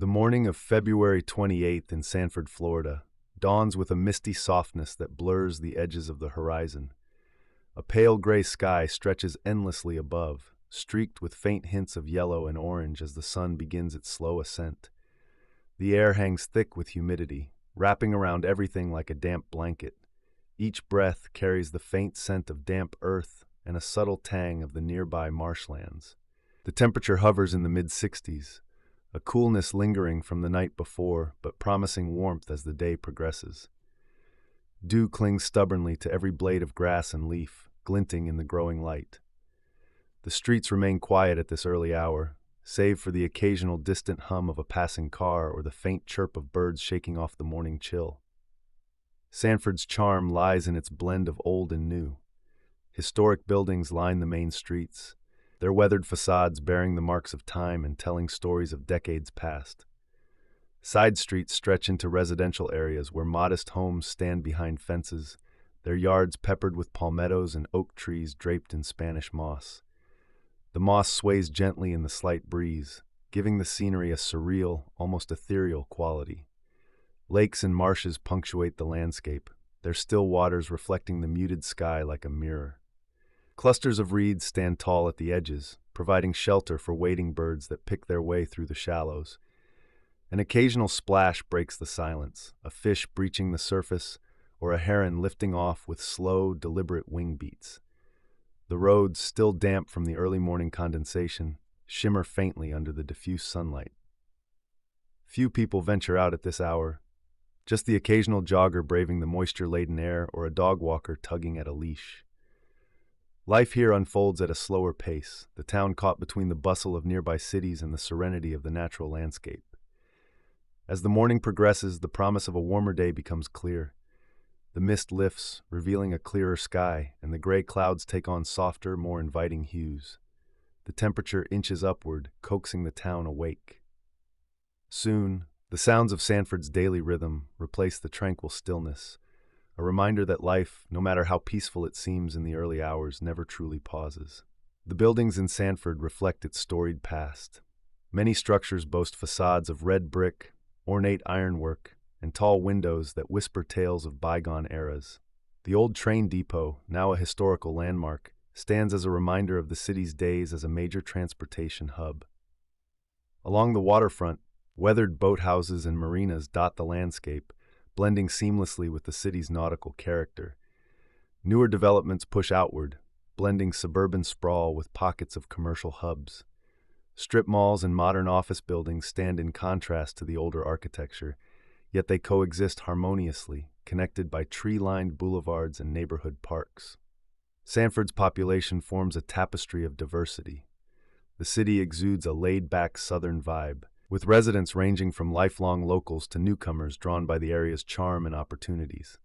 The morning of February 28th in Sanford, Florida, dawns with a misty softness that blurs the edges of the horizon. A pale gray sky stretches endlessly above, streaked with faint hints of yellow and orange as the sun begins its slow ascent. The air hangs thick with humidity, wrapping around everything like a damp blanket. Each breath carries the faint scent of damp earth and a subtle tang of the nearby marshlands. The temperature hovers in the mid-60s, a coolness lingering from the night before, but promising warmth as the day progresses. Dew clings stubbornly to every blade of grass and leaf, glinting in the growing light. The streets remain quiet at this early hour, save for the occasional distant hum of a passing car or the faint chirp of birds shaking off the morning chill. Sanford's charm lies in its blend of old and new. Historic buildings line the main streets, their weathered facades bearing the marks of time and telling stories of decades past. Side streets stretch into residential areas where modest homes stand behind fences, their yards peppered with palmettos and oak trees draped in Spanish moss. The moss sways gently in the slight breeze, giving the scenery a surreal, almost ethereal quality. Lakes and marshes punctuate the landscape, their still waters reflecting the muted sky like a mirror. Clusters of reeds stand tall at the edges, providing shelter for wading birds that pick their way through the shallows. An occasional splash breaks the silence, a fish breaching the surface, or a heron lifting off with slow, deliberate wing beats. The roads, still damp from the early morning condensation, shimmer faintly under the diffuse sunlight. Few people venture out at this hour, just the occasional jogger braving the moisture-laden air or a dog walker tugging at a leash. Life here unfolds at a slower pace, the town caught between the bustle of nearby cities and the serenity of the natural landscape. As the morning progresses, the promise of a warmer day becomes clear. The mist lifts, revealing a clearer sky, and the gray clouds take on softer, more inviting hues. The temperature inches upward, coaxing the town awake. Soon, the sounds of Sanford's daily rhythm replace the tranquil stillness, a reminder that life, no matter how peaceful it seems in the early hours, never truly pauses. The buildings in Sanford reflect its storied past. Many structures boast facades of red brick, ornate ironwork, and tall windows that whisper tales of bygone eras. The old train depot, now a historical landmark, stands as a reminder of the city's days as a major transportation hub. Along the waterfront, weathered boathouses and marinas dot the landscape, blending seamlessly with the city's nautical character. Newer developments push outward, blending suburban sprawl with pockets of commercial hubs. Strip malls and modern office buildings stand in contrast to the older architecture, yet they coexist harmoniously, connected by tree-lined boulevards and neighborhood parks. Sanford's population forms a tapestry of diversity. The city exudes a laid-back southern vibe, with residents ranging from lifelong locals to newcomers drawn by the area's charm and opportunities.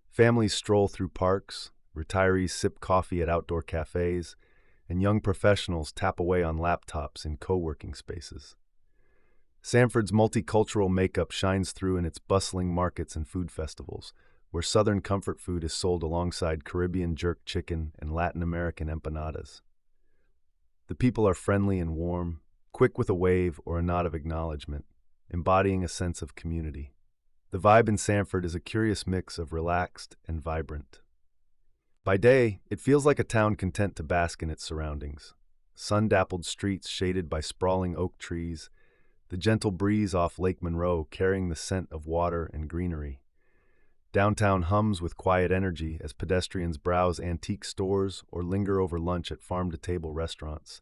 Families stroll through parks, retirees sip coffee at outdoor cafes, and young professionals tap away on laptops in co-working spaces. Sanford's multicultural makeup shines through in its bustling markets and food festivals, where Southern comfort food is sold alongside Caribbean jerk chicken and Latin American empanadas. The people are friendly and warm, quick with a wave or a nod of acknowledgement, embodying a sense of community. The vibe in Sanford is a curious mix of relaxed and vibrant. By day, it feels like a town content to bask in its surroundings. Sun-dappled streets shaded by sprawling oak trees, the gentle breeze off Lake Monroe carrying the scent of water and greenery. Downtown hums with quiet energy as pedestrians browse antique stores or linger over lunch at farm-to-table restaurants.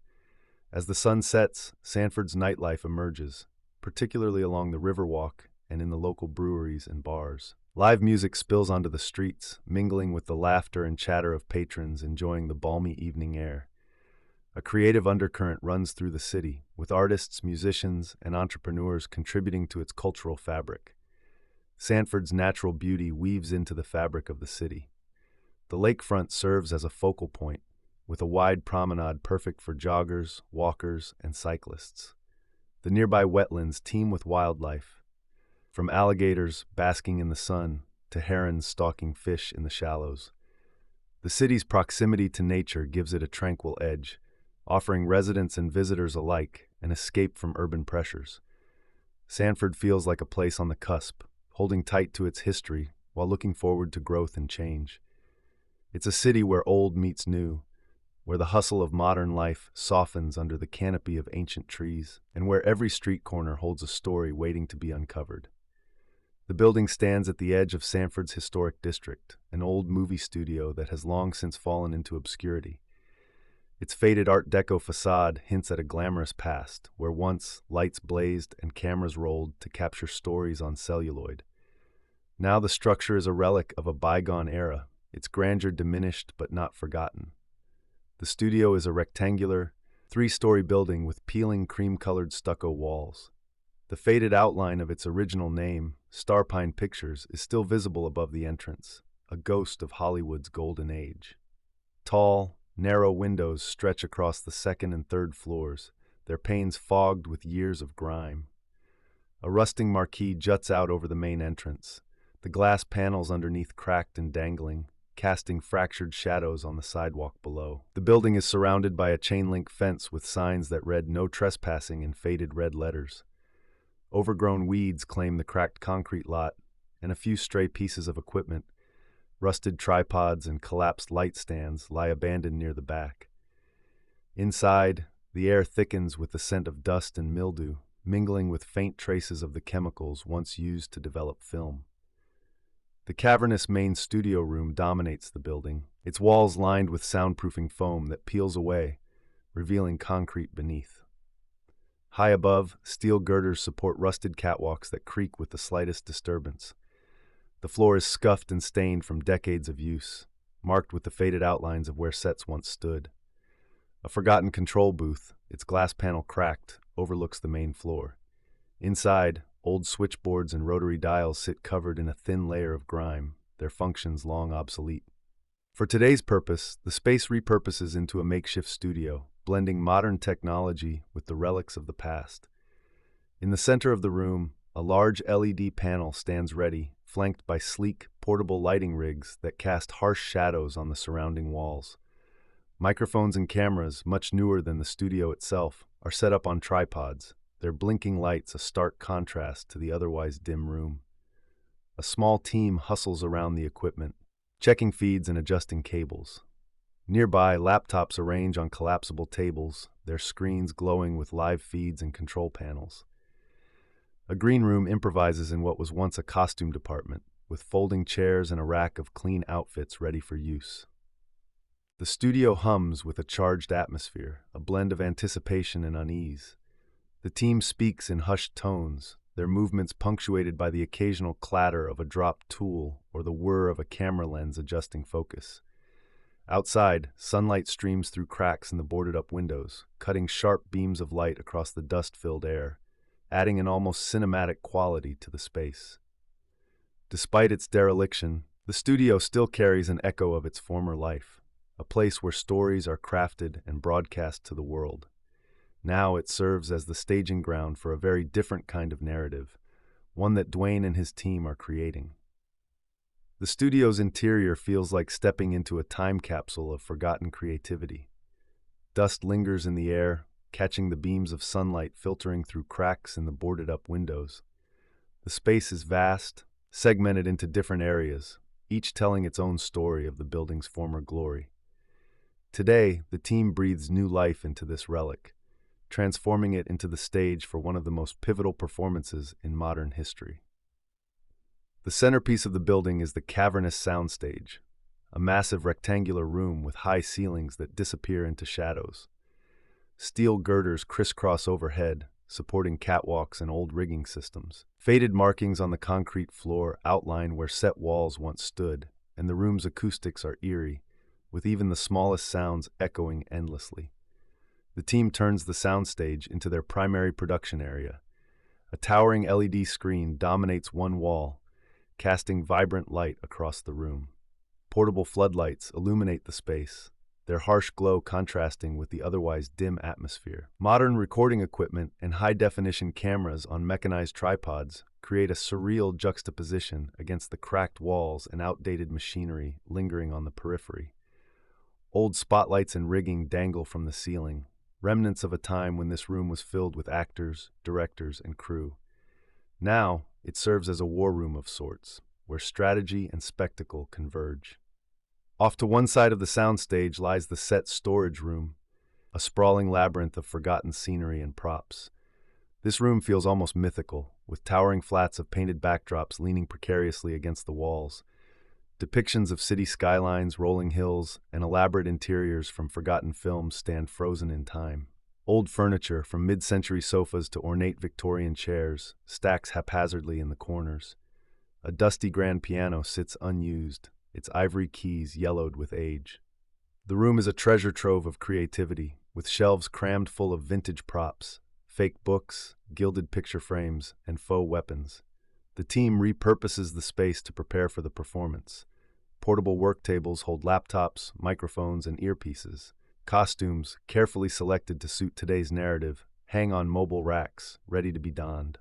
As the sun sets, Sanford's nightlife emerges, particularly along the Riverwalk and in the local breweries and bars. Live music spills onto the streets, mingling with the laughter and chatter of patrons enjoying the balmy evening air. A creative undercurrent runs through the city, with artists, musicians, and entrepreneurs contributing to its cultural fabric. Sanford's natural beauty weaves into the fabric of the city. The lakefront serves as a focal point, with a wide promenade perfect for joggers, walkers, and cyclists. The nearby wetlands teem with wildlife, from alligators basking in the sun to herons stalking fish in the shallows. The city's proximity to nature gives it a tranquil edge, offering residents and visitors alike an escape from urban pressures. Sanford feels like a place on the cusp, holding tight to its history while looking forward to growth and change. It's a city where old meets new, where the hustle of modern life softens under the canopy of ancient trees, and where every street corner holds a story waiting to be uncovered. The building stands at the edge of Sanford's historic district, an old movie studio that has long since fallen into obscurity. Its faded Art Deco facade hints at a glamorous past, where once lights blazed and cameras rolled to capture stories on celluloid. Now the structure is a relic of a bygone era, its grandeur diminished but not forgotten. The studio is a rectangular, three-story building with peeling cream-colored stucco walls. The faded outline of its original name, Starpine Pictures, is still visible above the entrance, a ghost of Hollywood's golden age. Tall, narrow windows stretch across the second and third floors, their panes fogged with years of grime. A rusting marquee juts out over the main entrance, the glass panels underneath cracked and dangling, casting fractured shadows on the sidewalk below. The building is surrounded by a chain-link fence with signs that read "No Trespassing" in faded red letters. Overgrown weeds claim the cracked concrete lot, and a few stray pieces of equipment, rusted tripods and collapsed light stands, lie abandoned near the back. Inside, the air thickens with the scent of dust and mildew, mingling with faint traces of the chemicals once used to develop film. The cavernous main studio room dominates the building, its walls lined with soundproofing foam that peels away, revealing concrete beneath. High above, steel girders support rusted catwalks that creak with the slightest disturbance. The floor is scuffed and stained from decades of use, marked with the faded outlines of where sets once stood. A forgotten control booth, its glass panel cracked, overlooks the main floor. Inside, old switchboards and rotary dials sit covered in a thin layer of grime, their functions long obsolete. For today's purpose, the space repurposes into a makeshift studio, blending modern technology with the relics of the past. In the center of the room, a large LED panel stands ready, flanked by sleek, portable lighting rigs that cast harsh shadows on the surrounding walls. Microphones and cameras, much newer than the studio itself, are set up on tripods, their blinking lights a stark contrast to the otherwise dim room. A small team hustles around the equipment, checking feeds and adjusting cables. Nearby, laptops arrange on collapsible tables, their screens glowing with live feeds and control panels. A green room improvises in what was once a costume department, with folding chairs and a rack of clean outfits ready for use. The studio hums with a charged atmosphere, a blend of anticipation and unease. The team speaks in hushed tones, their movements punctuated by the occasional clatter of a dropped tool or the whir of a camera lens adjusting focus. Outside, sunlight streams through cracks in the boarded-up windows, cutting sharp beams of light across the dust-filled air, adding an almost cinematic quality to the space. Despite its dereliction, the studio still carries an echo of its former life, a place where stories are crafted and broadcast to the world. Now it serves as the staging ground for a very different kind of narrative, one that Dwayne and his team are creating. The studio's interior feels like stepping into a time capsule of forgotten creativity. Dust lingers in the air, catching the beams of sunlight filtering through cracks in the boarded-up windows. The space is vast, segmented into different areas, each telling its own story of the building's former glory. Today, the team breathes new life into this relic, transforming it into the stage for one of the most pivotal performances in modern history. The centerpiece of the building is the cavernous soundstage, a massive rectangular room with high ceilings that disappear into shadows. Steel girders crisscross overhead, supporting catwalks and old rigging systems. Faded markings on the concrete floor outline where set walls once stood, and the room's acoustics are eerie, with even the smallest sounds echoing endlessly. The team turns the soundstage into their primary production area. A towering LED screen dominates one wall, casting vibrant light across the room. Portable floodlights illuminate the space, their harsh glow contrasting with the otherwise dim atmosphere. Modern recording equipment and high-definition cameras on mechanized tripods create a surreal juxtaposition against the cracked walls and outdated machinery lingering on the periphery. Old spotlights and rigging dangle from the ceiling, remnants of a time when this room was filled with actors, directors, and crew. Now, it serves as a war room of sorts, where strategy and spectacle converge. Off to one side of the soundstage lies the set storage room, a sprawling labyrinth of forgotten scenery and props. This room feels almost mythical, with towering flats of painted backdrops leaning precariously against the walls. Depictions of city skylines, rolling hills, and elaborate interiors from forgotten films stand frozen in time. Old furniture, from mid-century sofas to ornate Victorian chairs, stacks haphazardly in the corners. A dusty grand piano sits unused, its ivory keys yellowed with age. The room is a treasure trove of creativity, with shelves crammed full of vintage props, fake books, gilded picture frames, and faux weapons. The team repurposes the space to prepare for the performance. Portable work tables hold laptops, microphones, and earpieces. Costumes, carefully selected to suit today's narrative, hang on mobile racks, ready to be donned.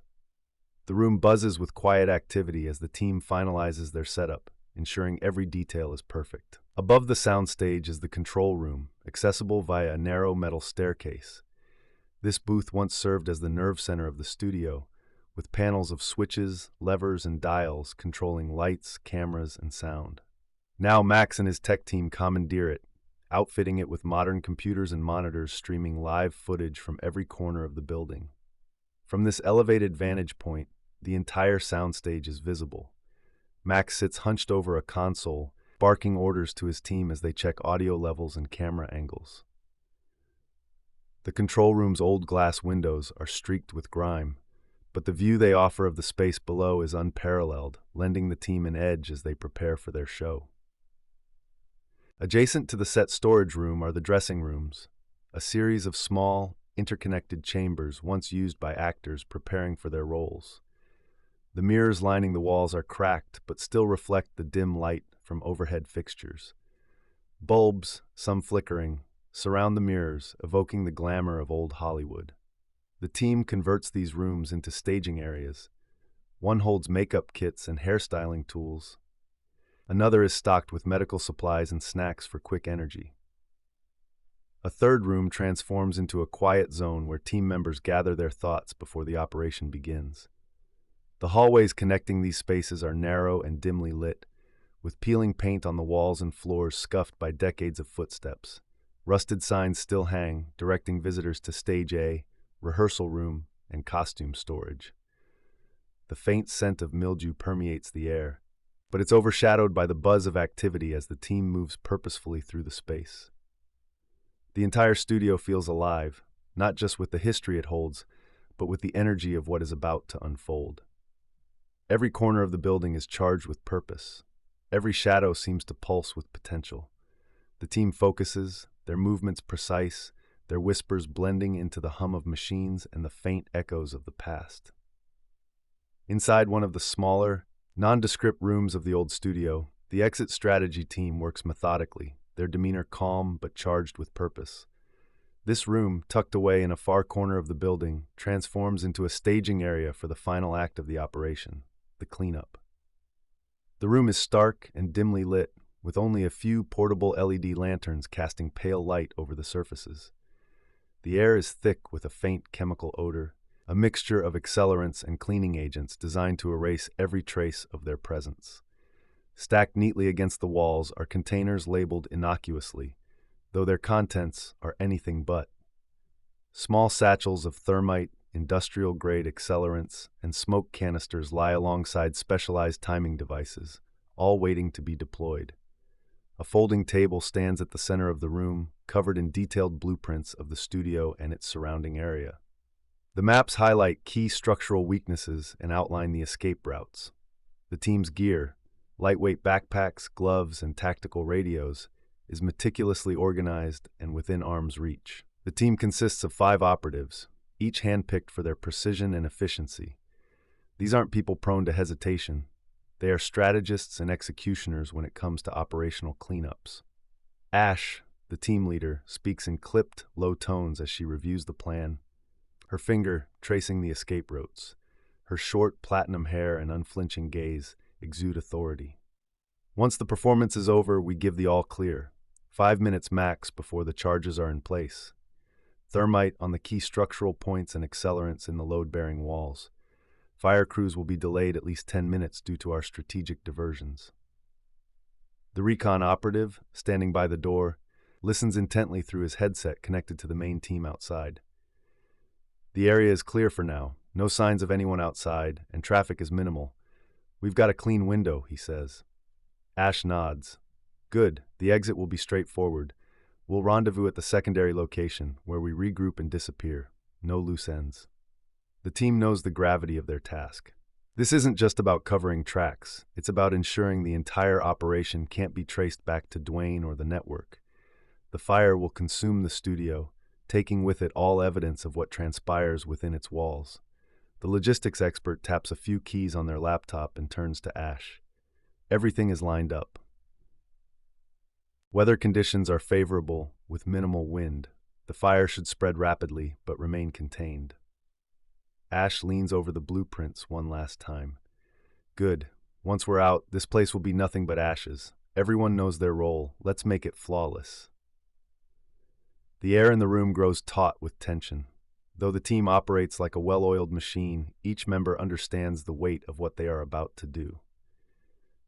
The room buzzes with quiet activity as the team finalizes their setup, ensuring every detail is perfect. Above the soundstage is the control room, accessible via a narrow metal staircase. This booth once served as the nerve center of the studio, with panels of switches, levers, and dials controlling lights, cameras, and sound. Now Max and his tech team commandeer it, outfitting it with modern computers and monitors streaming live footage from every corner of the building. From this elevated vantage point, the entire soundstage is visible. Max sits hunched over a console, barking orders to his team as they check audio levels and camera angles. The control room's old glass windows are streaked with grime, but the view they offer of the space below is unparalleled, lending the team an edge as they prepare for their show. Adjacent to the set storage room are the dressing rooms, a series of small, interconnected chambers once used by actors preparing for their roles. The mirrors lining the walls are cracked but still reflect the dim light from overhead fixtures. Bulbs, some flickering, surround the mirrors, evoking the glamour of old Hollywood. The team converts these rooms into staging areas. One holds makeup kits and hairstyling tools. Another is stocked with medical supplies and snacks for quick energy. A third room transforms into a quiet zone where team members gather their thoughts before the operation begins. The hallways connecting these spaces are narrow and dimly lit, with peeling paint on the walls and floors scuffed by decades of footsteps. Rusted signs still hang, directing visitors to Stage A, rehearsal room, and costume storage. The faint scent of mildew permeates the air, but it's overshadowed by the buzz of activity as the team moves purposefully through the space. The entire studio feels alive, not just with the history it holds, but with the energy of what is about to unfold. Every corner of the building is charged with purpose. Every shadow seems to pulse with potential. The team focuses, their movements precise, their whispers blending into the hum of machines and the faint echoes of the past. Inside one of the smaller, nondescript rooms of the old studio, the exit strategy team works methodically, their demeanor calm but charged with purpose. This room, tucked away in a far corner of the building, transforms into a staging area for the final act of the operation, the cleanup. The room is stark and dimly lit, with only a few portable LED lanterns casting pale light over the surfaces. The air is thick with a faint chemical odor, a mixture of accelerants and cleaning agents designed to erase every trace of their presence. Stacked neatly against the walls are containers labeled innocuously, though their contents are anything but. Small satchels of thermite, industrial-grade accelerants, and smoke canisters lie alongside specialized timing devices, all waiting to be deployed. A folding table stands at the center of the room, covered in detailed blueprints of the studio and its surrounding area. The maps highlight key structural weaknesses and outline the escape routes. The team's gear, lightweight backpacks, gloves, and tactical radios, is meticulously organized and within arm's reach. The team consists of 5 operatives, each handpicked for their precision and efficiency. These aren't people prone to hesitation. They are strategists and executioners when it comes to operational cleanups. Ash, the team leader, speaks in clipped, low tones as she reviews the plan, her finger tracing the escape routes. Her short, platinum hair and unflinching gaze exude authority. Once the performance is over, we give the all clear, 5 minutes max before the charges are in place. Thermite on the key structural points and accelerants in the load-bearing walls. Fire crews will be delayed at least 10 minutes due to our strategic diversions. The recon operative, standing by the door, listens intently through his headset connected to the main team outside. The area is clear for now, no signs of anyone outside, and traffic is minimal. We've got a clean window, he says. Ash nods. Good, the exit will be straightforward. We'll rendezvous at the secondary location, where we regroup and disappear. No loose ends. The team knows the gravity of their task. This isn't just about covering tracks. It's about ensuring the entire operation can't be traced back to Dwayne or the network. The fire will consume the studio, taking with it all evidence of what transpires within its walls. The logistics expert taps a few keys on their laptop and turns to Ash. Everything is lined up. Weather conditions are favorable, with minimal wind. The fire should spread rapidly, but remain contained. Ash leans over the blueprints one last time. Good. Once we're out, this place will be nothing but ashes. Everyone knows their role. Let's make it flawless. The air in the room grows taut with tension. Though the team operates like a well-oiled machine, each member understands the weight of what they are about to do.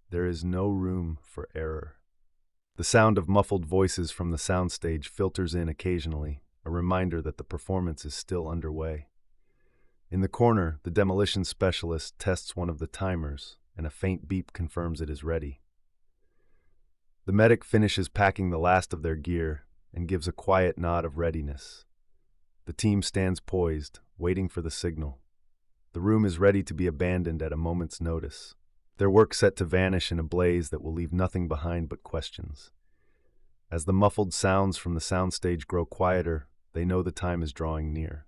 There is no room for error. The sound of muffled voices from the soundstage filters in occasionally, a reminder that the performance is still underway. In the corner, the demolition specialist tests one of the timers, and a faint beep confirms it is ready. The medic finishes packing the last of their gear and gives a quiet nod of readiness. The team stands poised, waiting for the signal. The room is ready to be abandoned at a moment's notice, their work set to vanish in a blaze that will leave nothing behind but questions. As the muffled sounds from the soundstage grow quieter, they know the time is drawing near.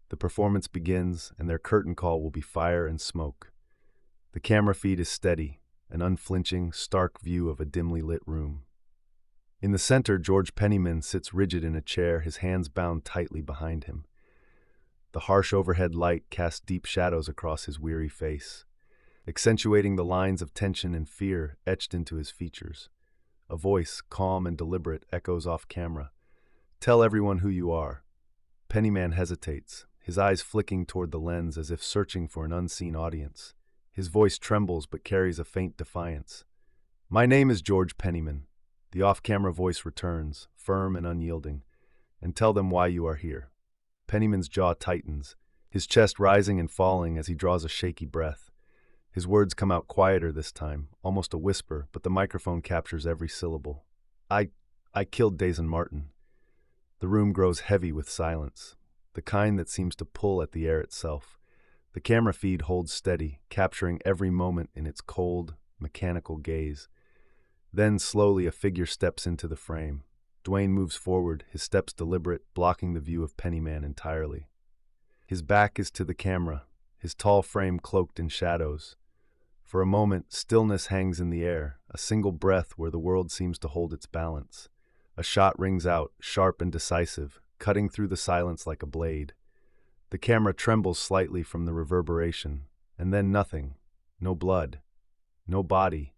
The performance begins, and their curtain call will be fire and smoke. The camera feed is steady, an unflinching, stark view of a dimly lit room. In the center, George Pennyman sits rigid in a chair, his hands bound tightly behind him. The harsh overhead light casts deep shadows across his weary face, accentuating the lines of tension and fear etched into his features. A voice, calm and deliberate, echoes off camera. "Tell everyone who you are." Pennyman hesitates, his eyes flicking toward the lens as if searching for an unseen audience. His voice trembles but carries a faint defiance. "My name is George Pennyman." The off-camera voice returns, firm and unyielding. "And tell them why you are here." Pennyman's jaw tightens, his chest rising and falling as he draws a shaky breath. His words come out quieter this time, almost a whisper, but the microphone captures every syllable. I killed Dazen Martin." The room grows heavy with silence, the kind that seems to pull at the air itself. The camera feed holds steady, capturing every moment in its cold, mechanical gaze. Then, slowly, a figure steps into the frame. Dwayne moves forward, his steps deliberate, blocking the view of Pennyman entirely. His back is to the camera, his tall frame cloaked in shadows. For a moment, stillness hangs in the air, a single breath where the world seems to hold its balance. A shot rings out, sharp and decisive, cutting through the silence like a blade. The camera trembles slightly from the reverberation, and then nothing. No blood. No body.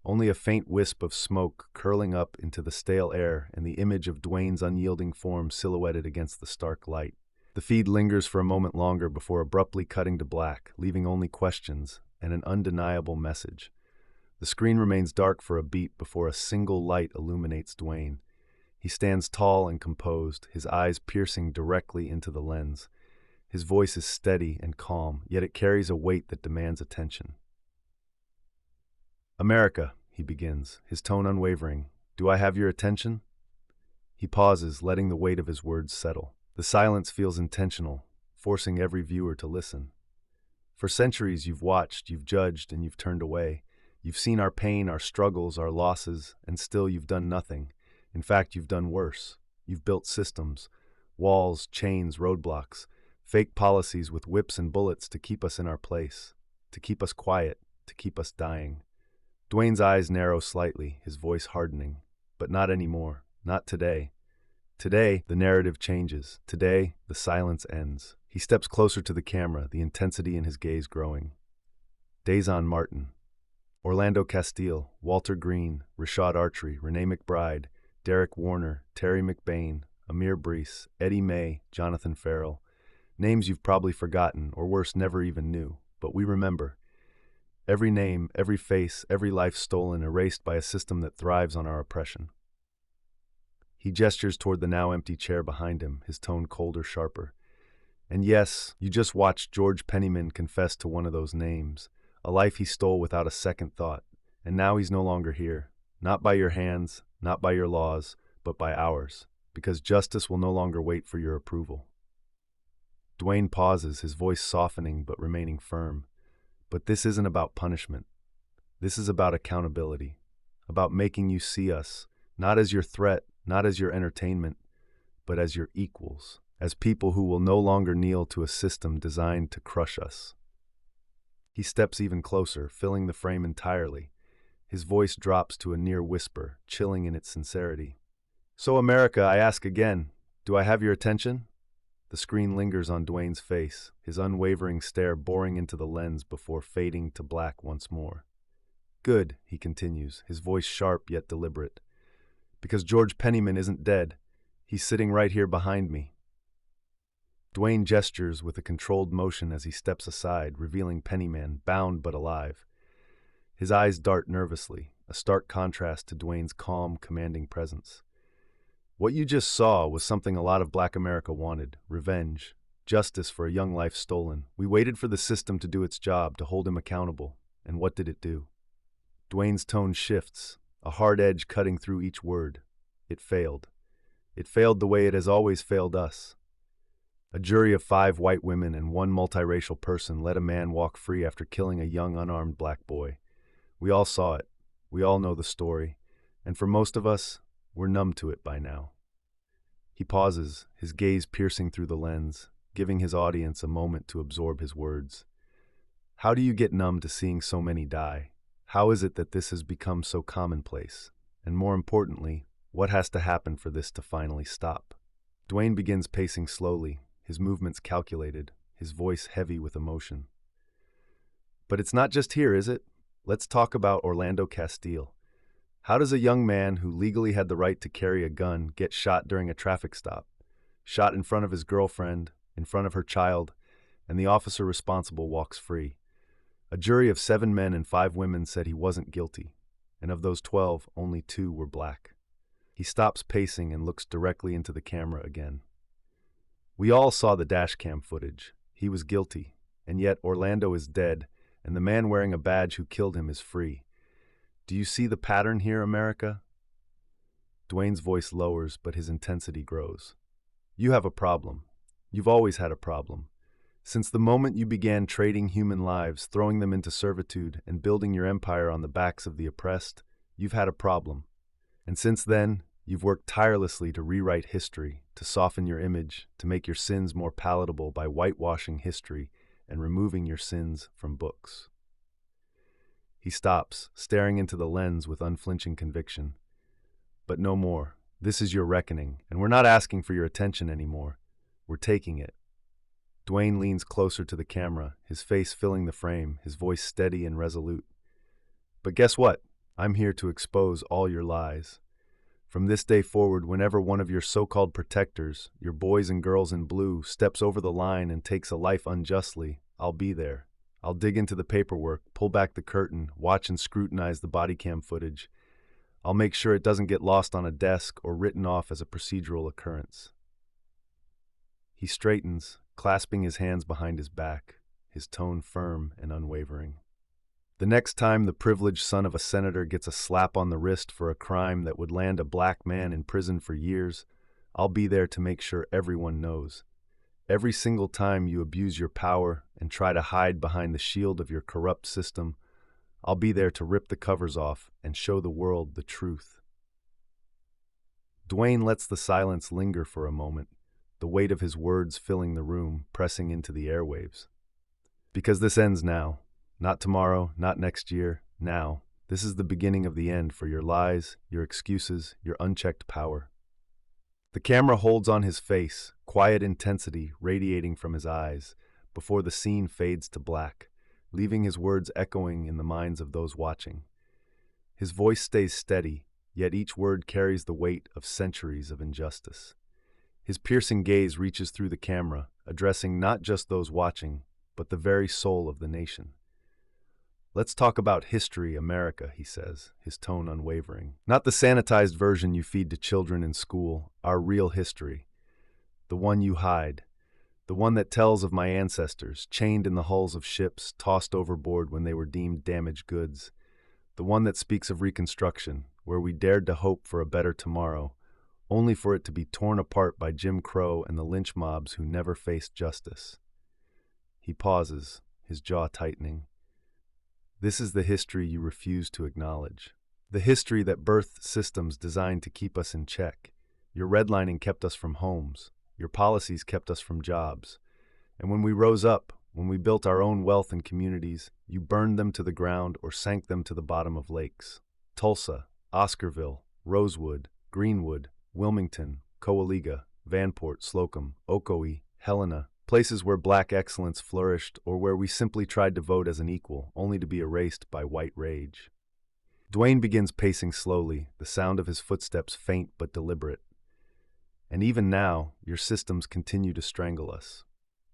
Only a faint wisp of smoke curling up into the stale air and the image of Dwayne's unyielding form silhouetted against the stark light. The feed lingers for a moment longer before abruptly cutting to black, leaving only questions and an undeniable message. The screen remains dark for a beat before a single light illuminates Dwayne. He stands tall and composed, his eyes piercing directly into the lens. His voice is steady and calm, yet it carries a weight that demands attention. "America," he begins, his tone unwavering. "Do I have your attention?" He pauses, letting the weight of his words settle. The silence feels intentional, forcing every viewer to listen. For centuries you've watched, you've judged, and you've turned away. You've seen our pain, our struggles, our losses, and still you've done nothing. In fact, you've done worse. You've built systems, walls, chains, roadblocks, fake policies with whips and bullets to keep us in our place, to keep us quiet, to keep us dying. Dwayne's eyes narrow slightly, his voice hardening. But not anymore. Not today. Today, the narrative changes. Today, the silence ends. He steps closer to the camera, the intensity in his gaze growing. Dazen Martin, Orlando Castile, Walter Green, Rashad Archery, Renee McBride, Derek Warner, Terry McBain, Amir Brees, Eddie May, Jonathan Farrell. Names you've probably forgotten, or worse, never even knew. But we remember. Every name, every face, every life stolen, erased by a system that thrives on our oppression. He gestures toward the now empty chair behind him, his tone colder, sharper. And yes, you just watched George Pennyman confess to one of those names, a life he stole without a second thought. And now he's no longer here. Not by your hands, not by your laws, but by ours. Because justice will no longer wait for your approval. Dwayne pauses, his voice softening but remaining firm. But this isn't about punishment. This is about accountability. About making you see us, not as your threat, not as your entertainment, but as your equals. As people who will no longer kneel to a system designed to crush us. He steps even closer, filling the frame entirely. His voice drops to a near whisper, chilling in its sincerity. So, America, I ask again, do I have your attention? The screen lingers on Dwayne's face, his unwavering stare boring into the lens before fading to black once more. Good, he continues, his voice sharp yet deliberate. Because George Pennyman isn't dead. He's sitting right here behind me. Dwayne gestures with a controlled motion as he steps aside, revealing Pennyman, bound but alive. His eyes dart nervously, a stark contrast to Dwayne's calm, commanding presence. What you just saw was something a lot of Black America wanted: revenge, justice for a young life stolen. We waited for the system to do its job, to hold him accountable. And what did it do? Dwayne's tone shifts, a hard edge cutting through each word. It failed. It failed the way it has always failed us. A jury of 5 white women and 1 multiracial person let a man walk free after killing a young unarmed black boy. We all saw it. We all know the story. And for most of us, we're numb to it by now. He pauses, his gaze piercing through the lens, giving his audience a moment to absorb his words. How do you get numb to seeing so many die? How is it that this has become so commonplace? And more importantly, what has to happen for this to finally stop? Dwayne begins pacing slowly, his movements calculated, his voice heavy with emotion. But it's not just here, is it? Let's talk about Orlando Castile. How does a young man who legally had the right to carry a gun get shot during a traffic stop? Shot in front of his girlfriend, in front of her child, and the officer responsible walks free. A jury of 7 men and 5 women said he wasn't guilty, and of those 12, only 2 were black. He stops pacing and looks directly into the camera again. We all saw the dashcam footage. He was guilty, and yet Orlando is dead, and the man wearing a badge who killed him is free. Do you see the pattern here, America? Dwayne's voice lowers, but his intensity grows. You have a problem. You've always had a problem. Since the moment you began trading human lives, throwing them into servitude, and building your empire on the backs of the oppressed, you've had a problem. And since then, you've worked tirelessly to rewrite history, to soften your image, to make your sins more palatable by whitewashing history and removing your sins from books. He stops, staring into the lens with unflinching conviction. But no more. This is your reckoning, and we're not asking for your attention anymore. We're taking it. Dwayne leans closer to the camera, his face filling the frame, his voice steady and resolute. But guess what? I'm here to expose all your lies. From this day forward, whenever one of your so-called protectors, your boys and girls in blue, steps over the line and takes a life unjustly, I'll be there. I'll dig into the paperwork, pull back the curtain, watch and scrutinize the body cam footage. I'll make sure it doesn't get lost on a desk or written off as a procedural occurrence. He straightens, clasping his hands behind his back, his tone firm and unwavering. The next time the privileged son of a senator gets a slap on the wrist for a crime that would land a black man in prison for years, I'll be there to make sure everyone knows. Every single time you abuse your power and try to hide behind the shield of your corrupt system, I'll be there to rip the covers off and show the world the truth. Dwayne lets the silence linger for a moment, the weight of his words filling the room, pressing into the airwaves. Because this ends now. Not tomorrow, not next year, now. This is the beginning of the end for your lies, your excuses, your unchecked power. The camera holds on his face, quiet intensity radiating from his eyes, before the scene fades to black, leaving his words echoing in the minds of those watching. His voice stays steady, yet each word carries the weight of centuries of injustice. His piercing gaze reaches through the camera, addressing not just those watching, but the very soul of the nation. Let's talk about history, America, he says, his tone unwavering. Not the sanitized version you feed to children in school, our real history. The one you hide. The one that tells of my ancestors, chained in the hulls of ships, tossed overboard when they were deemed damaged goods. The one that speaks of Reconstruction, where we dared to hope for a better tomorrow, only for it to be torn apart by Jim Crow and the lynch mobs who never faced justice. He pauses, his jaw tightening. This is the history you refuse to acknowledge. The history that birthed systems designed to keep us in check. Your redlining kept us from homes. Your policies kept us from jobs. And when we rose up, when we built our own wealth and communities, you burned them to the ground or sank them to the bottom of lakes. Tulsa, Oscarville, Rosewood, Greenwood, Wilmington, Coahuila, Vanport, Slocum, Ocoee, Helena, places where black excellence flourished or where we simply tried to vote as an equal, only to be erased by white rage. Dwayne begins pacing slowly, the sound of his footsteps faint but deliberate. And even now, your systems continue to strangle us.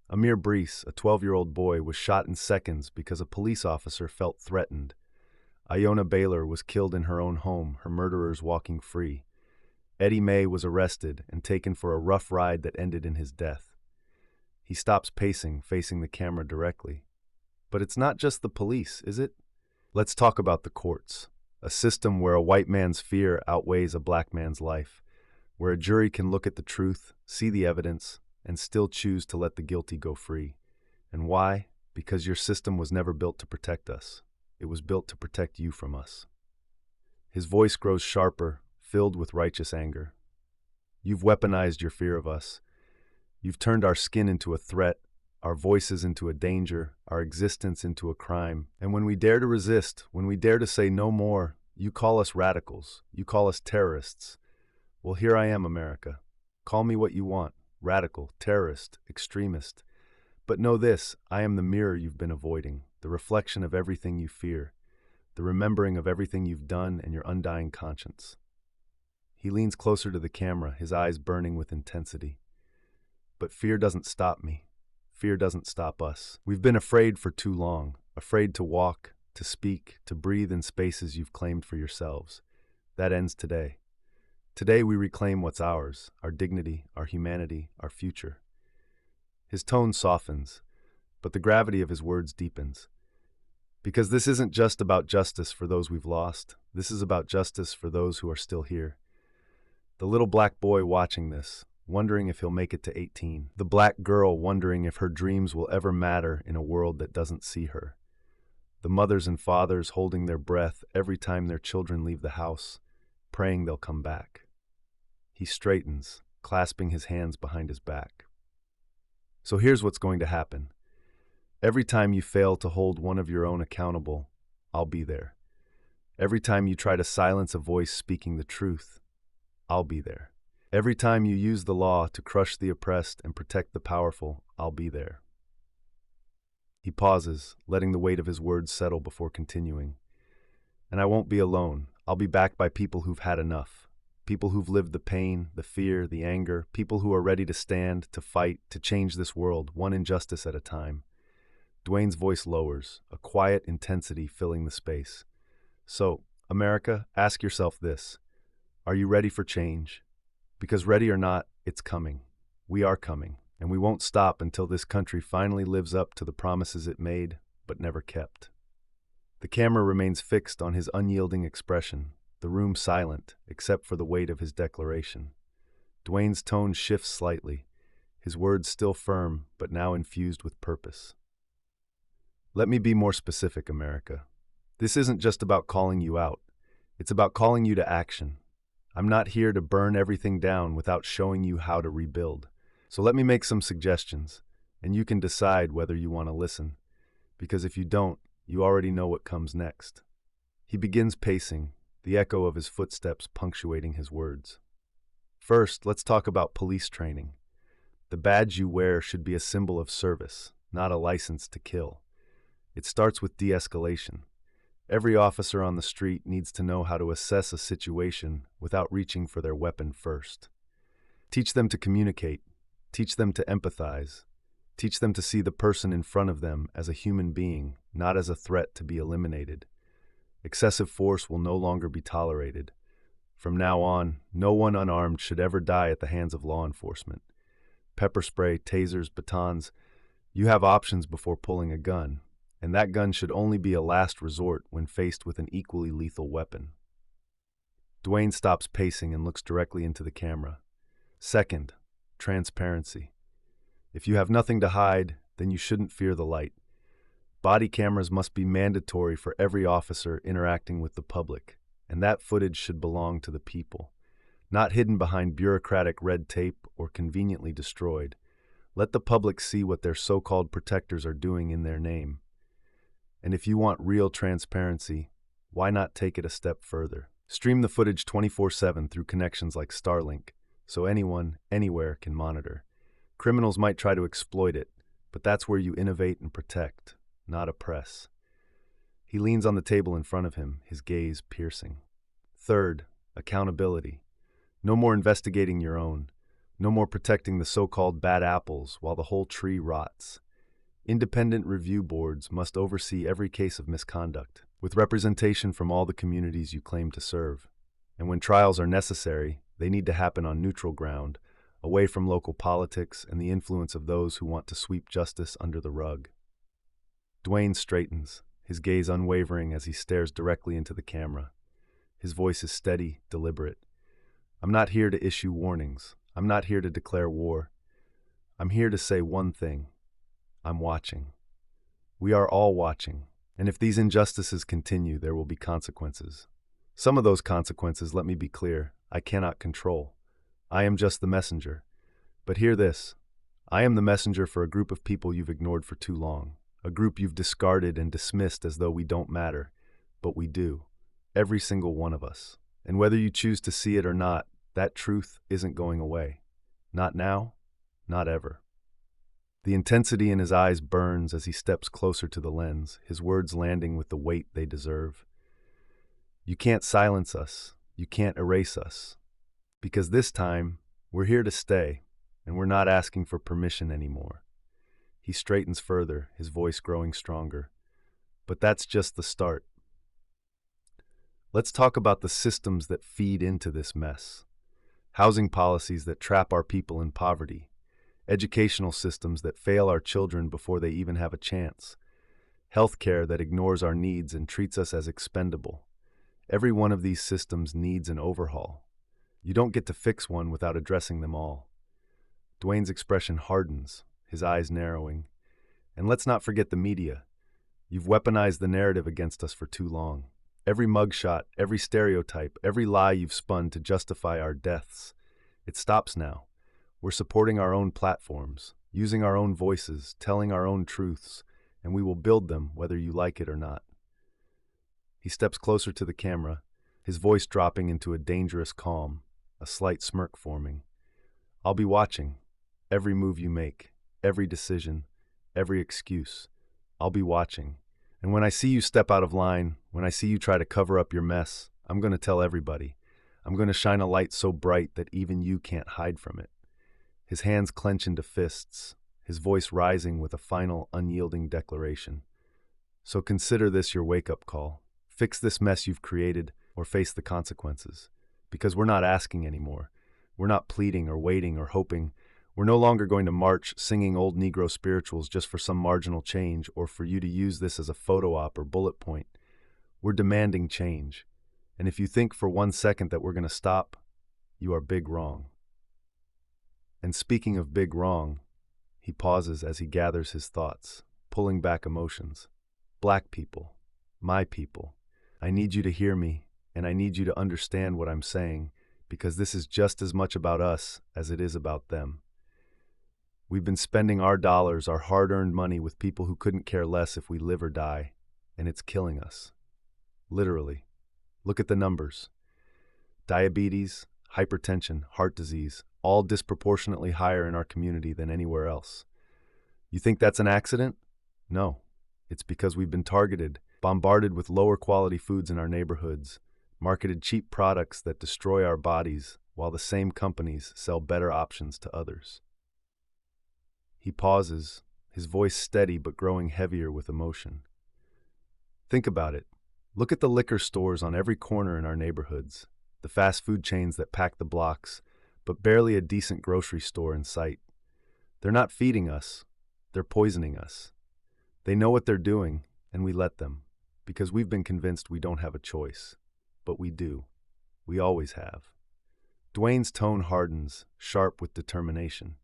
Amir Brees, a 12-year-old boy, was shot in seconds because a police officer felt threatened. Iona Baylor was killed in her own home, her murderers walking free. Eddie May was arrested and taken for a rough ride that ended in his death. He stops pacing, facing the camera directly. But it's not just the police, is it? Let's talk about the courts, a system where a white man's fear outweighs a black man's life, where a jury can look at the truth, see the evidence, and still choose to let the guilty go free. And why? Because your system was never built to protect us. It was built to protect you from us. His voice grows sharper, filled with righteous anger. You've weaponized your fear of us. You've turned our skin into a threat, our voices into a danger, our existence into a crime. And when we dare to resist, when we dare to say no more, you call us radicals. You call us terrorists. Well, here I am, America. Call me what you want. Radical, terrorist, extremist. But know this, I am the mirror you've been avoiding, the reflection of everything you fear, the remembering of everything you've done and your undying conscience. He leans closer to the camera, his eyes burning with intensity. But fear doesn't stop me. Fear doesn't stop us. We've been afraid for too long, afraid to walk, to speak, to breathe in spaces you've claimed for yourselves. That ends today. Today we reclaim what's ours, our dignity, our humanity, our future. His tone softens, but the gravity of his words deepens. Because this isn't just about justice for those we've lost. This is about justice for those who are still here. The little black boy watching this, wondering if he'll make it to 18. The black girl wondering if her dreams will ever matter in a world that doesn't see her. The mothers and fathers holding their breath every time their children leave the house, praying they'll come back. He straightens, clasping his hands behind his back. So here's what's going to happen. Every time you fail to hold one of your own accountable, I'll be there. Every time you try to silence a voice speaking the truth, I'll be there. Every time you use the law to crush the oppressed and protect the powerful, I'll be there. He pauses, letting the weight of his words settle before continuing. And I won't be alone. I'll be backed by people who've had enough. People who've lived the pain, the fear, the anger. People who are ready to stand, to fight, to change this world, one injustice at a time. Dwayne's voice lowers, a quiet intensity filling the space. So, America, ask yourself this. Are you ready for change? Because ready or not, it's coming. We are coming, and we won't stop until this country finally lives up to the promises it made, but never kept. The camera remains fixed on his unyielding expression, the room silent, except for the weight of his declaration. Dwayne's tone shifts slightly, his words still firm, but now infused with purpose. Let me be more specific, America. This isn't just about calling you out. It's about calling you to action. I'm not here to burn everything down without showing you how to rebuild. So let me make some suggestions, and you can decide whether you want to listen. Because if you don't, you already know what comes next. He begins pacing, the echo of his footsteps punctuating his words. First, let's talk about police training. The badge you wear should be a symbol of service, not a license to kill. It starts with de-escalation. Every officer on the street needs to know how to assess a situation without reaching for their weapon first. Teach them to communicate. Teach them to empathize. Teach them to see the person in front of them as a human being, not as a threat to be eliminated. Excessive force will no longer be tolerated. From now on, no one unarmed should ever die at the hands of law enforcement. Pepper spray, tasers, batons, you have options before pulling a gun, and that gun should only be a last resort when faced with an equally lethal weapon. Dwayne stops pacing and looks directly into the camera. Second, transparency. If you have nothing to hide, then you shouldn't fear the light. Body cameras must be mandatory for every officer interacting with the public, and that footage should belong to the people, not hidden behind bureaucratic red tape or conveniently destroyed. Let the public see what their so-called protectors are doing in their name. And if you want real transparency, why not take it a step further? Stream the footage 24/7 through connections like Starlink, so anyone, anywhere can monitor. Criminals might try to exploit it, but that's where you innovate and protect, not oppress. He leans on the table in front of him, his gaze piercing. Third, accountability. No more investigating your own. No more protecting the so-called bad apples while the whole tree rots. Independent review boards must oversee every case of misconduct, with representation from all the communities you claim to serve. And when trials are necessary, they need to happen on neutral ground, away from local politics and the influence of those who want to sweep justice under the rug. Dwayne straightens, his gaze unwavering as he stares directly into the camera. His voice is steady, deliberate. I'm not here to issue warnings. I'm not here to declare war. I'm here to say one thing. I'm watching. We are all watching. And if these injustices continue, there will be consequences. Some of those consequences, let me be clear, I cannot control. I am just the messenger. But hear this. I am the messenger for a group of people you've ignored for too long. A group you've discarded and dismissed as though we don't matter. But we do. Every single one of us. And whether you choose to see it or not, that truth isn't going away. Not now, not ever. The intensity in his eyes burns as he steps closer to the lens, his words landing with the weight they deserve. You can't silence us. You can't erase us. Because this time, we're here to stay, and we're not asking for permission anymore. He straightens further, his voice growing stronger. But that's just the start. Let's talk about the systems that feed into this mess. Housing policies that trap our people in poverty. Educational systems that fail our children before they even have a chance. Healthcare that ignores our needs and treats us as expendable. Every one of these systems needs an overhaul. You don't get to fix one without addressing them all. Dwayne's expression hardens, his eyes narrowing. And let's not forget the media. You've weaponized the narrative against us for too long. Every mugshot, every stereotype, every lie you've spun to justify our deaths. It stops now. We're supporting our own platforms, using our own voices, telling our own truths, and we will build them whether you like it or not. He steps closer to the camera, his voice dropping into a dangerous calm, a slight smirk forming. I'll be watching. Every move you make, every decision, every excuse. I'll be watching. And when I see you step out of line, when I see you try to cover up your mess, I'm going to tell everybody. I'm going to shine a light so bright that even you can't hide from it. His hands clench into fists, his voice rising with a final, unyielding declaration. So consider this your wake-up call. Fix this mess you've created or face the consequences. Because we're not asking anymore. We're not pleading or waiting or hoping. We're no longer going to march singing old Negro spirituals just for some marginal change or for you to use this as a photo op or bullet point. We're demanding change. And if you think for 1 second that we're going to stop, you are big wrong. And speaking of big wrong, he pauses as he gathers his thoughts, pulling back emotions. Black people, my people, I need you to hear me, and I need you to understand what I'm saying, because this is just as much about us as it is about them. We've been spending our dollars, our hard-earned money with people who couldn't care less if we live or die, and it's killing us. Literally. Look at the numbers. Diabetes, hypertension, heart disease, all disproportionately higher in our community than anywhere else. You think that's an accident? No. It's because we've been targeted, bombarded with lower quality foods in our neighborhoods, marketed cheap products that destroy our bodies, while the same companies sell better options to others. He pauses, his voice steady but growing heavier with emotion. Think about it. Look at the liquor stores on every corner in our neighborhoods, the fast food chains that pack the blocks, but barely a decent grocery store in sight. They're not feeding us, they're poisoning us. They know what they're doing, and we let them, because we've been convinced we don't have a choice. But we do. We always have. Dwayne's tone hardens, sharp with determination.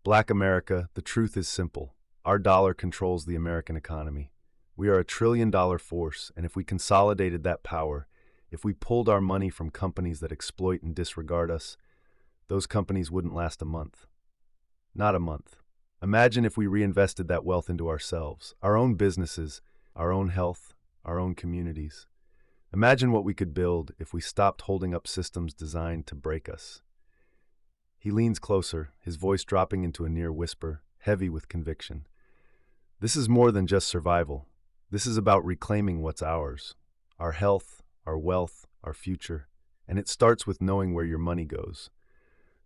Black America, the truth is simple. Our dollar controls the American economy. We are a trillion-dollar force, and if we consolidated that power, if we pulled our money from companies that exploit and disregard us, those companies wouldn't last a month. Not a month. Imagine if we reinvested that wealth into ourselves, our own businesses, our own health, our own communities. Imagine what we could build if we stopped holding up systems designed to break us. He leans closer, his voice dropping into a near whisper, heavy with conviction. This is more than just survival. This is about reclaiming what's ours. Our health, our wealth, our future. And it starts with knowing where your money goes.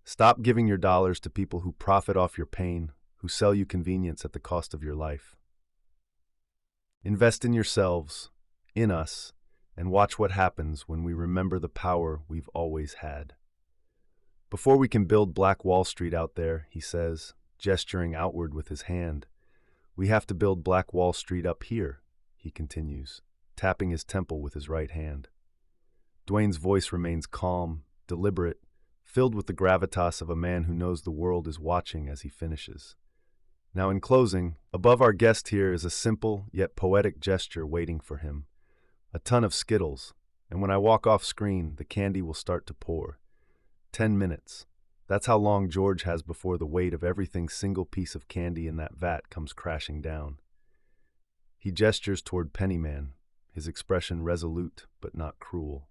Stop giving your dollars to people who profit off your pain, who sell you convenience at the cost of your life. Invest in yourselves, in us, and watch what happens when we remember the power we've always had. Before we can build Black Wall Street out there, he says, gesturing outward with his hand, we have to build Black Wall Street up here, he continues, tapping his temple with his right hand. Dwayne's voice remains calm, deliberate, filled with the gravitas of a man who knows the world is watching as he finishes. Now in closing, above our guest here is a simple yet poetic gesture waiting for him. A ton of Skittles, and when I walk off screen, the candy will start to pour. 10 minutes. That's how long George has before the weight of every single piece of candy in that vat comes crashing down. He gestures toward Pennyman, his expression resolute but not cruel.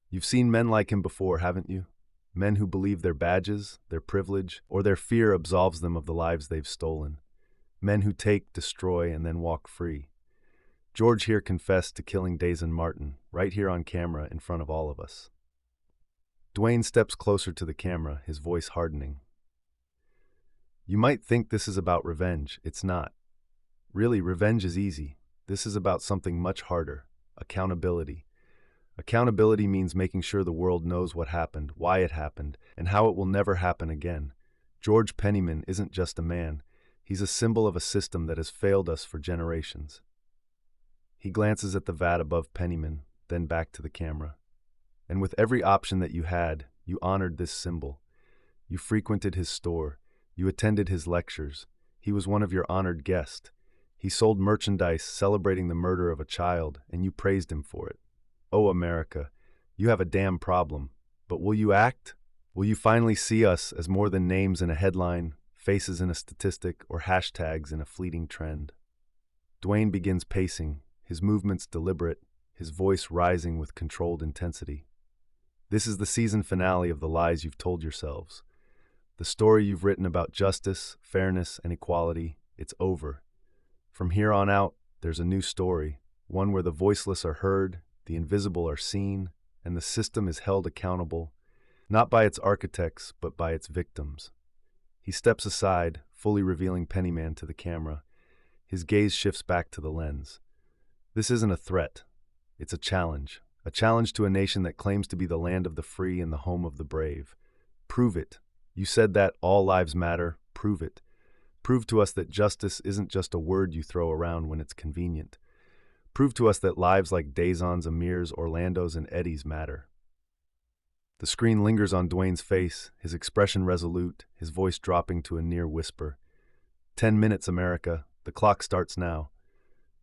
You've seen men like him before, haven't you? Men who believe their badges, their privilege, or their fear absolves them of the lives they've stolen. Men who take, destroy, and then walk free. George here confessed to killing Dazen Martin, right here on camera in front of all of us. Dwayne steps closer to the camera, his voice hardening. You might think this is about revenge. It's not. Really, revenge is easy. This is about something much harder. Accountability. Accountability means making sure the world knows what happened, why it happened, and how it will never happen again. George Pennyman isn't just a man. He's a symbol of a system that has failed us for generations. He glances at the vat above Pennyman, then back to the camera. And with every option that you had, you honored this symbol. You frequented his store. You attended his lectures. He was one of your honored guests. He sold merchandise celebrating the murder of a child, and you praised him for it. Oh, America, you have a damn problem. But will you act? Will you finally see us as more than names in a headline, faces in a statistic, or hashtags in a fleeting trend? Dwayne begins pacing, his movements deliberate, his voice rising with controlled intensity. This is the season finale of the lies you've told yourselves. The story you've written about justice, fairness, and equality, it's over. From here on out, there's a new story, one where the voiceless are heard, the invisible are seen, and the system is held accountable, not by its architects, but by its victims. He steps aside, fully revealing Pennyman to the camera. His gaze shifts back to the lens. This isn't a threat. It's a challenge to a nation that claims to be the land of the free and the home of the brave. Prove it. You said that all lives matter. Prove it. Prove to us that justice isn't just a word you throw around when it's convenient. Prove to us that lives like Dazon's, Amir's, Orlando's, and Eddie's matter. The screen lingers on Dwayne's face, his expression resolute, his voice dropping to a near whisper. 10 minutes, America. The clock starts now.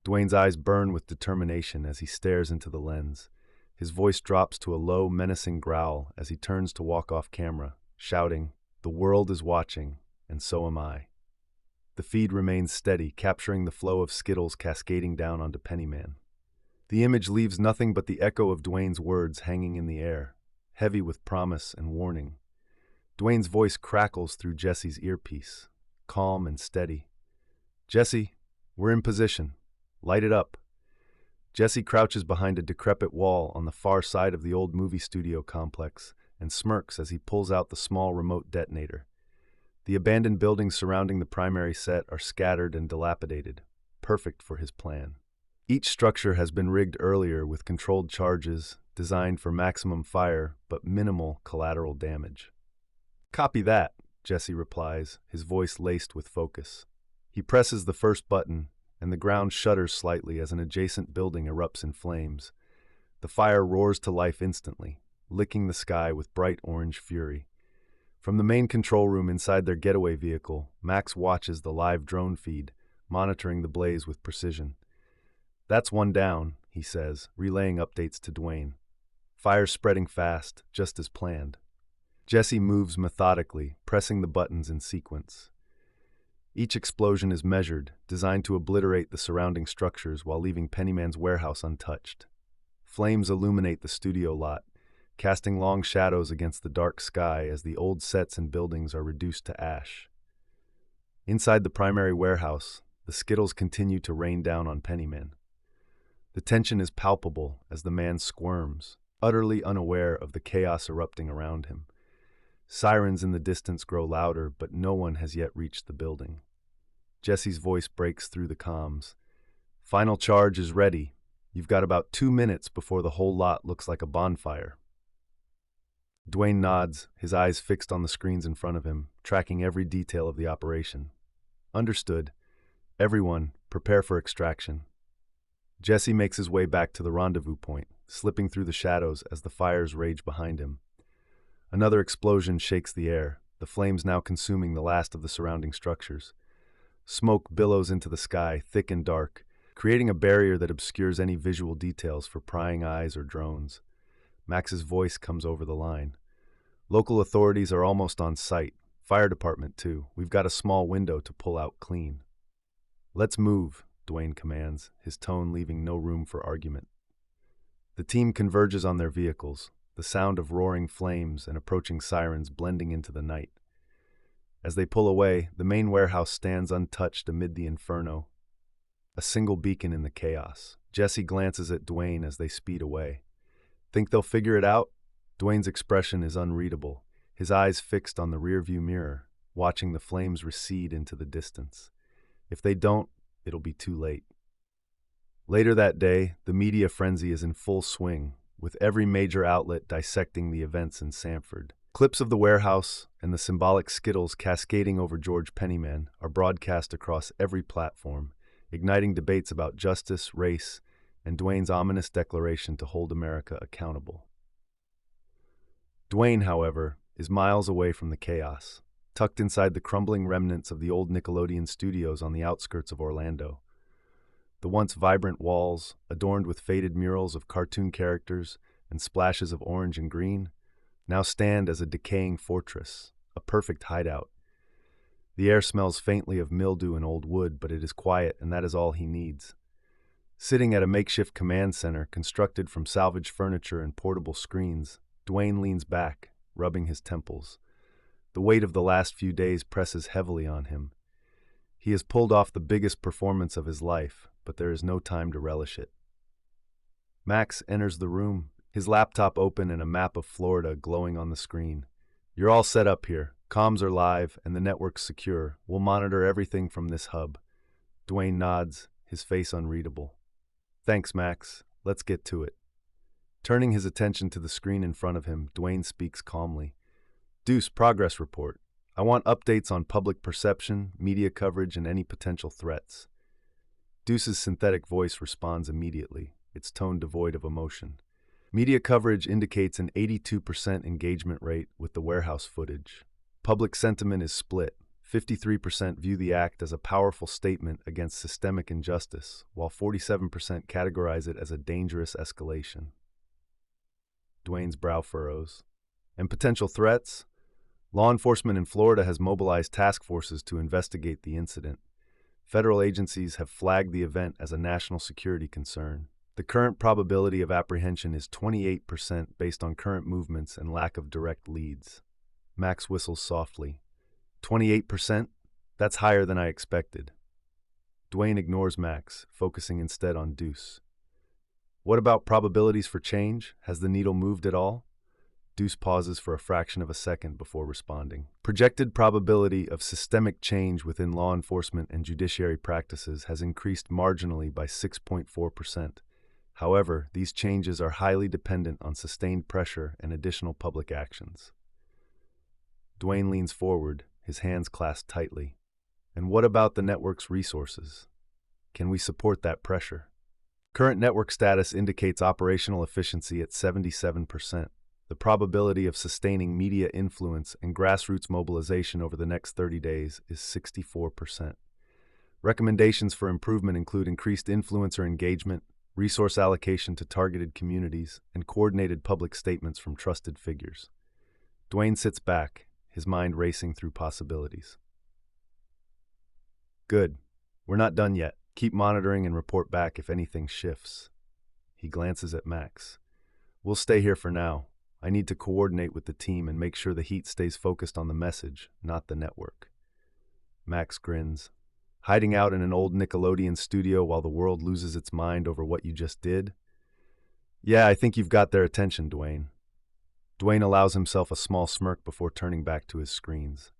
Dwayne's eyes burn with determination as he stares into the lens. His voice drops to a low, menacing growl as he turns to walk off camera, shouting, "The world is watching, and so am I." The feed remains steady, capturing the flow of Skittles cascading down onto Pennyman. The image leaves nothing but the echo of Dwayne's words hanging in the air, heavy with promise and warning. Dwayne's voice crackles through Jesse's earpiece, calm and steady. "Jesse, we're in position. Light it up." Jesse crouches behind a decrepit wall on the far side of the old movie studio complex and smirks as he pulls out the small remote detonator. The abandoned buildings surrounding the primary set are scattered and dilapidated, perfect for his plan. Each structure has been rigged earlier with controlled charges, designed for maximum fire but minimal collateral damage. "Copy that," Jesse replies, his voice laced with focus. He presses the first button, and the ground shudders slightly as an adjacent building erupts in flames. The fire roars to life instantly, licking the sky with bright orange fury. From the main control room inside their getaway vehicle, Max watches the live drone feed, monitoring the blaze with precision. "That's one down," he says, relaying updates to Dwayne. "Fire's spreading fast, just as planned." Jesse moves methodically, pressing the buttons in sequence. Each explosion is measured, designed to obliterate the surrounding structures while leaving Pennyman's warehouse untouched. Flames illuminate the studio lot, casting long shadows against the dark sky as the old sets and buildings are reduced to ash. Inside the primary warehouse, the skittles continue to rain down on Pennyman. The tension is palpable as the man squirms, utterly unaware of the chaos erupting around him. Sirens in the distance grow louder, but no one has yet reached the building. Jesse's voice breaks through the comms. "Final charge is ready. You've got about 2 minutes before the whole lot looks like a bonfire." Dwayne nods, his eyes fixed on the screens in front of him, tracking every detail of the operation. "Understood. Everyone, prepare for extraction." Jesse makes his way back to the rendezvous point, slipping through the shadows as the fires rage behind him. Another explosion shakes the air, the flames now consuming the last of the surrounding structures. Smoke billows into the sky, thick and dark, creating a barrier that obscures any visual details for prying eyes or drones. Max's voice comes over the line. "Local authorities are almost on site. Fire department, too. We've got a small window to pull out clean." "Let's move," Dwayne commands, his tone leaving no room for argument. The team converges on their vehicles, the sound of roaring flames and approaching sirens blending into the night. As they pull away, the main warehouse stands untouched amid the inferno, a single beacon in the chaos. Jesse glances at Dwayne as they speed away. "Think they'll figure it out?" Dwayne's expression is unreadable, his eyes fixed on the rearview mirror, watching the flames recede into the distance. If they don't, it'll be too late. Later that day, the media frenzy is in full swing, with every major outlet dissecting the events in Sanford. Clips of the warehouse and the symbolic skittles cascading over George Pennyman are broadcast across every platform, igniting debates about justice, race, and Dwayne's ominous declaration to hold America accountable. Dwayne, however, is miles away from the chaos, tucked inside the crumbling remnants of the old Nickelodeon studios on the outskirts of Orlando. The once vibrant walls, adorned with faded murals of cartoon characters and splashes of orange and green, now stand as a decaying fortress, a perfect hideout. The air smells faintly of mildew and old wood, but it is quiet, and that is all he needs. Sitting at a makeshift command center constructed from salvaged furniture and portable screens, Dwayne leans back, rubbing his temples. The weight of the last few days presses heavily on him. He has pulled off the biggest performance of his life, but there is no time to relish it. Max enters the room, his laptop open and a map of Florida glowing on the screen. "You're all set up here. Comms are live and the network's secure. We'll monitor everything from this hub." Dwayne nods, his face unreadable. "Thanks, Max. Let's get to it." Turning his attention to the screen in front of him, Dwayne speaks calmly. "Deuce, progress report. I want updates on public perception, media coverage, and any potential threats." Deuce's synthetic voice responds immediately, its tone devoid of emotion. "Media coverage indicates an 82% engagement rate with the warehouse footage. Public sentiment is split. 53% view the act as a powerful statement against systemic injustice, while 47% categorize it as a dangerous escalation." Dwayne's brow furrows. "And potential threats? Law enforcement in Florida has mobilized task forces to investigate the incident. Federal agencies have flagged the event as a national security concern. The current probability of apprehension is 28% based on current movements and lack of direct leads." Max whistles softly. 28%? That's higher than I expected." Dwayne ignores Max, focusing instead on Deuce. "What about probabilities for change? Has the needle moved at all?" Deuce pauses for a fraction of a second before responding. Projected probability of systemic change within law enforcement and judiciary practices has increased marginally by 6.4%. However, these changes are highly dependent on sustained pressure and additional public actions. Dwayne leans forward, his hands clasped tightly. And what about the network's resources? Can we support that pressure? Current network status indicates operational efficiency at 77%. The probability of sustaining media influence and grassroots mobilization over the next 30 days is 64%. Recommendations for improvement include increased influencer engagement, resource allocation to targeted communities, and coordinated public statements from trusted figures. Dwayne sits back, his mind racing through possibilities. Good. We're not done yet. Keep monitoring and report back if anything shifts. He glances at Max. We'll stay here for now. I need to coordinate with the team and make sure the heat stays focused on the message, not the network. Max grins. Hiding out in an old Nickelodeon studio while the world loses its mind over what you just did? Yeah, I think you've got their attention, Dwayne. Dwayne allows himself a small smirk before turning back to his screens.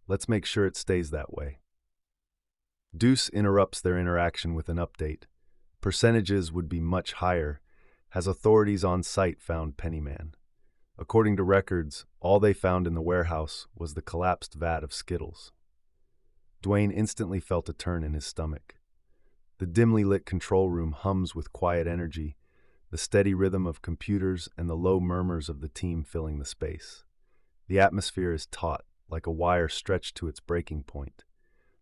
Let's make sure it stays that way. Deuce interrupts their interaction with an update. Percentages would be much higher, has authorities on site found Pennyman. According to records, all they found in the warehouse was the collapsed vat of Skittles. Dwayne instantly felt a turn in his stomach. The dimly lit control room hums with quiet energy, the steady rhythm of computers and the low murmurs of the team filling the space. The atmosphere is taut, like a wire stretched to its breaking point.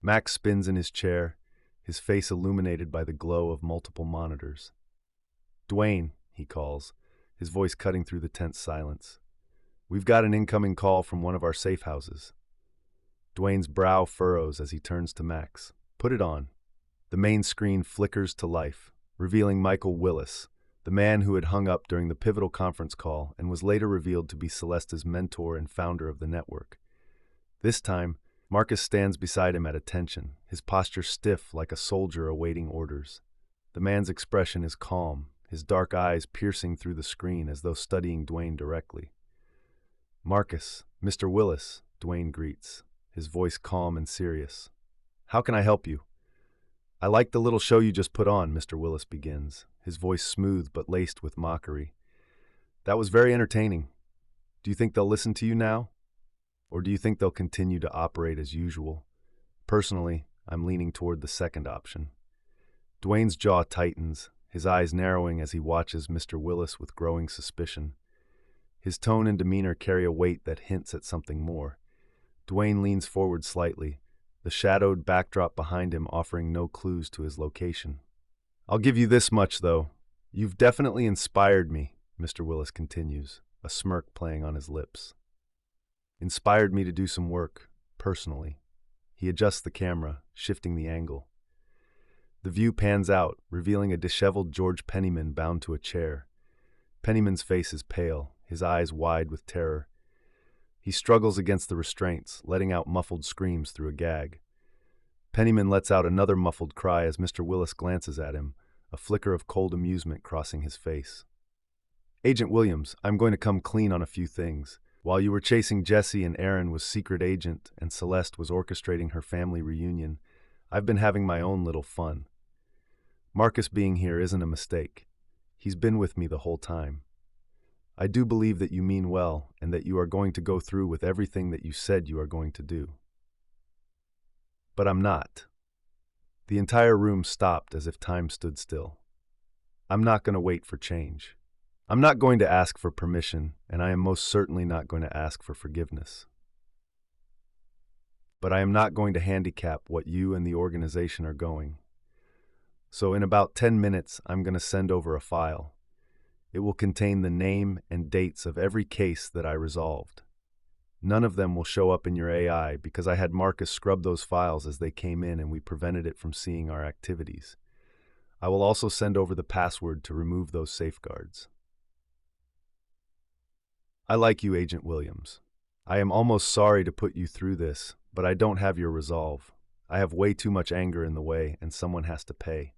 Max spins in his chair, his face illuminated by the glow of multiple monitors. Dwayne, he calls, his voice cutting through the tense silence. We've got an incoming call from one of our safe houses. Dwayne's brow furrows as he turns to Max. Put it on. The main screen flickers to life, revealing Michael Willis, the man who had hung up during the pivotal conference call and was later revealed to be Celeste's mentor and founder of the network. This time, Marcus stands beside him at attention, his posture stiff like a soldier awaiting orders. The man's expression is calm, his dark eyes piercing through the screen as though studying Dwayne directly. Marcus, Mr. Willis, Dwayne greets, his voice calm and serious. How can I help you? I like the little show you just put on, Mr. Willis begins, his voice smooth but laced with mockery. That was very entertaining. Do you think they'll listen to you now? Or do you think they'll continue to operate as usual? Personally, I'm leaning toward the second option. Dwayne's jaw tightens, his eyes narrowing as he watches Mr. Willis with growing suspicion. His tone and demeanor carry a weight that hints at something more. Dwayne leans forward slightly, the shadowed backdrop behind him offering no clues to his location. I'll give you this much, though. You've definitely inspired me, Mr. Willis continues, a smirk playing on his lips. Inspired me to do some work, personally. He adjusts the camera, shifting the angle. The view pans out, revealing a disheveled George Pennyman bound to a chair. Pennyman's face is pale, his eyes wide with terror. He struggles against the restraints, letting out muffled screams through a gag. Pennyman lets out another muffled cry as Mr. Willis glances at him, a flicker of cold amusement crossing his face. Agent Williams, I'm going to come clean on a few things. While you were chasing Jesse and Aaron was secret agent and Celeste was orchestrating her family reunion, I've been having my own little fun. Marcus being here isn't a mistake. He's been with me the whole time. I do believe that you mean well and that you are going to go through with everything that you said you are going to do. But I'm not. The entire room stopped as if time stood still. I'm not going to wait for change. I'm not going to ask for permission, and I am most certainly not going to ask for forgiveness. But I am not going to handicap what you and the organization are going. So in about 10 minutes, I'm going to send over a file. It will contain the name and dates of every case that I resolved. None of them will show up in your AI because I had Marcus scrub those files as they came in and we prevented it from seeing our activities. I will also send over the password to remove those safeguards. I like you, Agent Williams. I am almost sorry to put you through this, but I don't have your resolve. I have way too much anger in the way, and someone has to pay.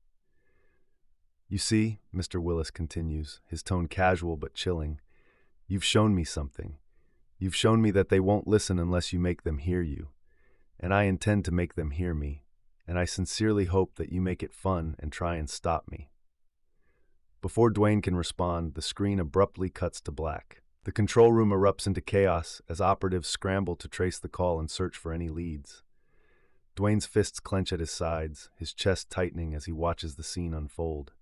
You see, Mr. Willis continues, his tone casual but chilling, You've shown me something. You've shown me that they won't listen unless you make them hear you. And I intend to make them hear me. And I sincerely hope that you make it fun and try and stop me." Before Dwayne can respond, the screen abruptly cuts to black. The control room erupts into chaos as operatives scramble to trace the call and search for any leads. Dwayne's fists clench at his sides, his chest tightening as he watches the scene unfold.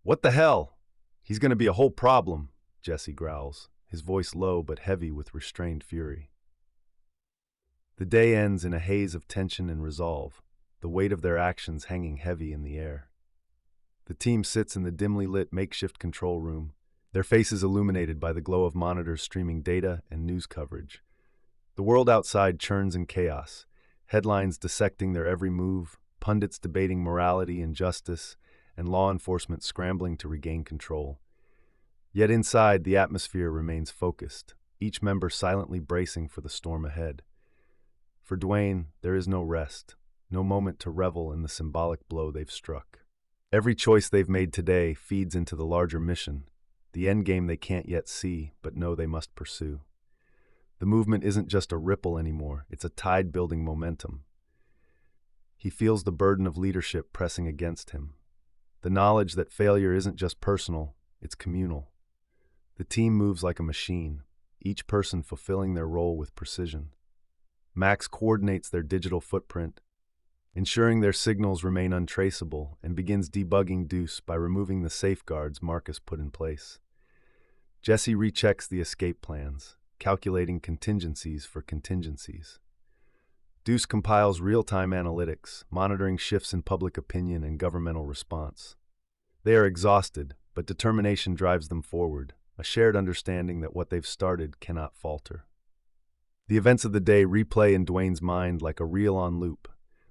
"What the hell? He's going to be a whole problem," Jesse growls, his voice low but heavy with restrained fury. The day ends in a haze of tension and resolve, the weight of their actions hanging heavy in the air. The team sits in the dimly lit makeshift control room, their faces illuminated by the glow of monitors streaming data and news coverage. The world outside churns in chaos, headlines dissecting their every move, pundits debating morality and justice, and law enforcement scrambling to regain control. Yet inside, the atmosphere remains focused, each member silently bracing for the storm ahead. For Dwayne, there is no rest, no moment to revel in the symbolic blow they've struck. Every choice they've made today feeds into the larger mission, the endgame they can't yet see but know they must pursue. The movement isn't just a ripple anymore, it's a tide building momentum. He feels the burden of leadership pressing against him. The knowledge that failure isn't just personal, it's communal. The team moves like a machine, each person fulfilling their role with precision. Max coordinates their digital footprint, ensuring their signals remain untraceable, and begins debugging Deuce by removing the safeguards Marcus put in place. Jesse rechecks the escape plans, calculating contingencies for contingencies. Deuce compiles real-time analytics, monitoring shifts in public opinion and governmental response. They are exhausted, but determination drives them forward, a shared understanding that what they've started cannot falter. The events of the day replay in Dwayne's mind like a reel on loop.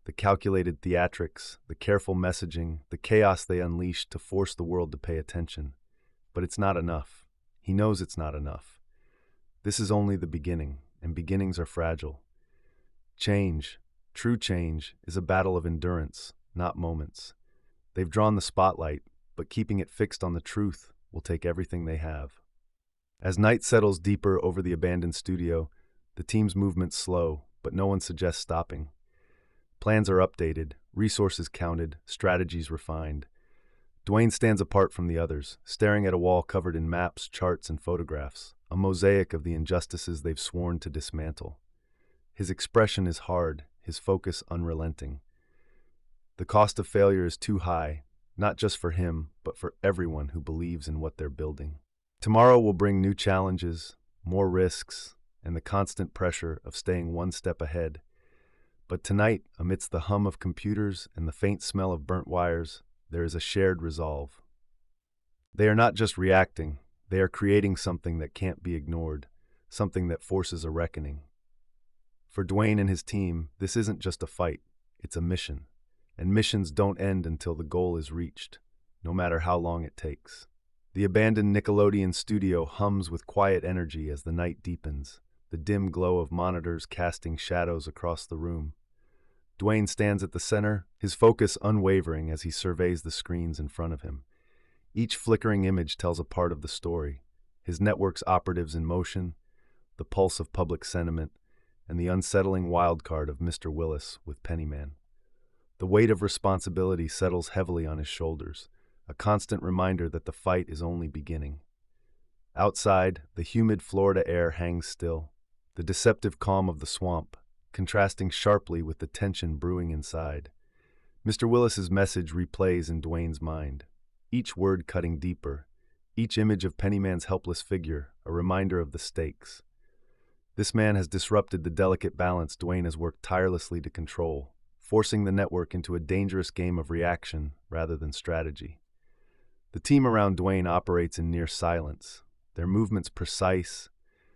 The calculated theatrics, the careful messaging, the chaos they unleashed to force the world to pay attention. But it's not enough. He knows it's not enough. This is only the beginning, and beginnings are fragile. Change, true change, is a battle of endurance, not moments. They've drawn the spotlight, but keeping it fixed on the truth will take everything they have. As night settles deeper over the abandoned studio, the team's movements slow, but no one suggests stopping. Plans are updated, resources counted, strategies refined. Dwayne stands apart from the others, staring at a wall covered in maps, charts, and photographs, a mosaic of the injustices they've sworn to dismantle. His expression is hard, his focus unrelenting. The cost of failure is too high, not just for him, but for everyone who believes in what they're building. Tomorrow will bring new challenges, more risks, and the constant pressure of staying one step ahead. But tonight, amidst the hum of computers and the faint smell of burnt wires, there is a shared resolve. They are not just reacting, they are creating something that can't be ignored, something that forces a reckoning. For Dwayne and his team, this isn't just a fight, it's a mission. And missions don't end until the goal is reached, no matter how long it takes. The abandoned Nickelodeon studio hums with quiet energy as the night deepens, the dim glow of monitors casting shadows across the room. Dwayne stands at the center, his focus unwavering as he surveys the screens in front of him. Each flickering image tells a part of the story, his network's operatives in motion, the pulse of public sentiment, and the unsettling wildcard of Mr. Willis with Pennyman. The weight of responsibility settles heavily on his shoulders, a constant reminder that the fight is only beginning. Outside, the humid Florida air hangs still, the deceptive calm of the swamp, contrasting sharply with the tension brewing inside. Mr. Willis's message replays in Dwayne's mind, each word cutting deeper, each image of Pennyman's helpless figure, a reminder of the stakes. This man has disrupted the delicate balance Dwayne has worked tirelessly to control, forcing the network into a dangerous game of reaction rather than strategy. The team around Dwayne operates in near silence, their movements precise,